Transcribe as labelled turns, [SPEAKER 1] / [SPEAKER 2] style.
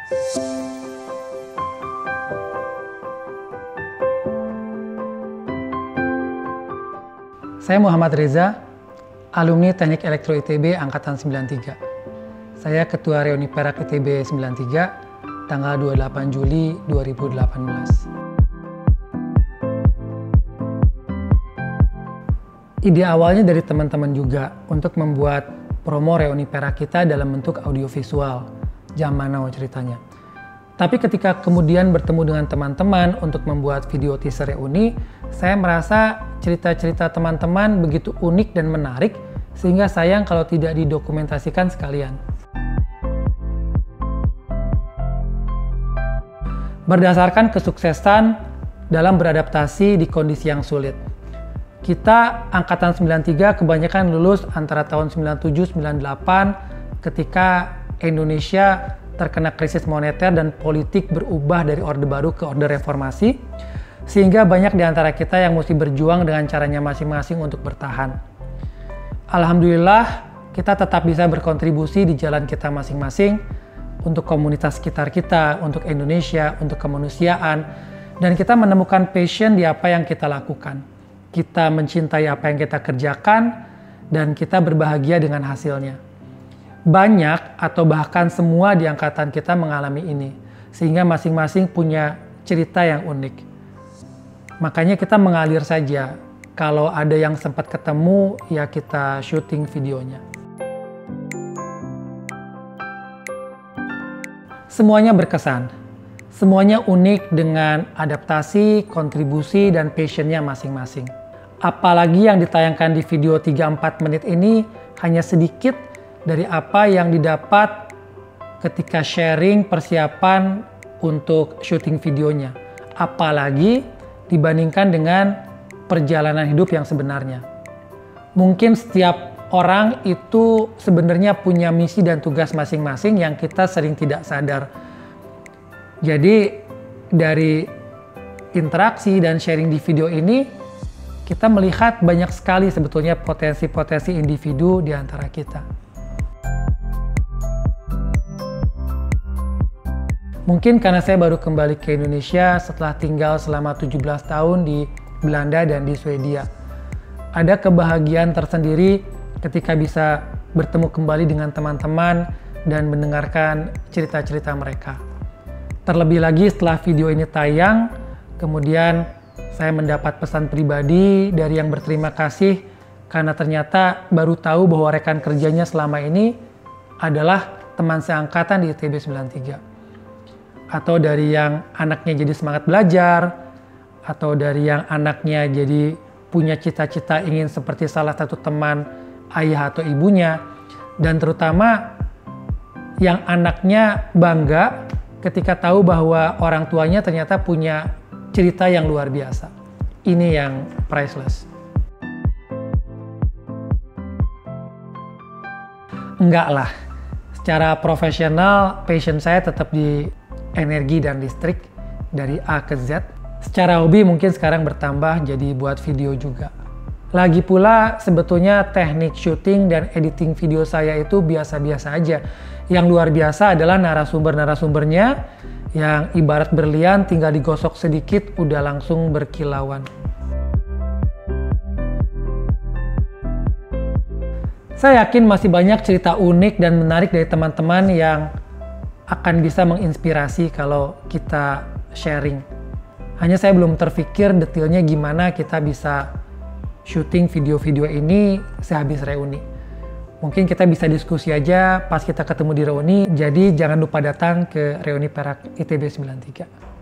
[SPEAKER 1] Saya Muhammad Reza, alumni Teknik Elektro ITB Angkatan 93. Saya Ketua Reuni Perak ITB 93, tanggal 28 Juli 2018. Ide awalnya dari teman-teman juga untuk membuat promo Reuni Perak kita dalam bentuk audiovisual. Zaman now ceritanya. Tapi ketika kemudian bertemu dengan teman-teman untuk membuat video teaser Reuni, saya merasa cerita-cerita teman-teman begitu unik dan menarik sehingga sayang kalau tidak didokumentasikan sekalian. Berdasarkan kesuksesan dalam beradaptasi di kondisi yang sulit. Kita Angkatan 93 kebanyakan lulus antara tahun 97-98 ketika Indonesia terkena krisis moneter dan politik berubah dari Orde Baru ke Orde Reformasi, sehingga banyak di antara kita yang mesti berjuang dengan caranya masing-masing untuk bertahan. Alhamdulillah, kita tetap bisa berkontribusi di jalan kita masing-masing untuk komunitas sekitar kita, untuk Indonesia, untuk kemanusiaan, dan kita menemukan passion di apa yang kita lakukan. Kita mencintai apa yang kita kerjakan, dan kita berbahagia dengan hasilnya. Banyak atau bahkan semua di angkatan kita mengalami ini, sehingga masing-masing punya cerita yang unik. Makanya kita mengalir saja. Kalau ada yang sempat ketemu, ya kita syuting videonya. Semuanya berkesan. Semuanya unik dengan adaptasi, kontribusi, dan passionnya masing-masing. Apalagi yang ditayangkan di video 3-4 menit ini hanya sedikit dari apa yang didapat ketika sharing persiapan untuk syuting videonya. Apalagi dibandingkan dengan perjalanan hidup yang sebenarnya. Mungkin setiap orang itu sebenarnya punya misi dan tugas masing-masing yang kita sering tidak sadar. Jadi dari interaksi dan sharing di video ini, kita melihat banyak sekali sebetulnya potensi-potensi individu di antara kita. Mungkin karena saya baru kembali ke Indonesia setelah tinggal selama 17 tahun di Belanda dan di Swedia. Ada kebahagiaan tersendiri ketika bisa bertemu kembali dengan teman-teman dan mendengarkan cerita-cerita mereka. Terlebih lagi setelah video ini tayang, kemudian saya mendapat pesan pribadi dari yang berterima kasih karena ternyata baru tahu bahwa rekan kerjanya selama ini adalah teman seangkatan di ITB 93. Atau dari yang anaknya jadi semangat belajar, atau dari yang anaknya jadi punya cita-cita ingin seperti salah satu teman ayah atau ibunya, dan terutama yang anaknya bangga ketika tahu bahwa orang tuanya ternyata punya cerita yang luar biasa. Ini yang priceless. Enggak lah, secara profesional passion saya tetap di energi dan listrik dari A ke Z. Secara hobi mungkin sekarang bertambah jadi buat video juga. Lagi pula sebetulnya teknik syuting dan editing video saya itu biasa-biasa aja. Yang luar biasa adalah narasumber-narasumbernya yang ibarat berlian tinggal digosok sedikit udah langsung berkilauan. Saya yakin masih banyak cerita unik dan menarik dari teman-teman yang akan bisa menginspirasi kalau kita sharing. Hanya saya belum terpikir detailnya gimana kita bisa syuting video-video ini sehabis reuni. Mungkin kita bisa diskusi aja pas kita ketemu di reuni, jadi jangan lupa datang ke Reuni Perak ITB 93.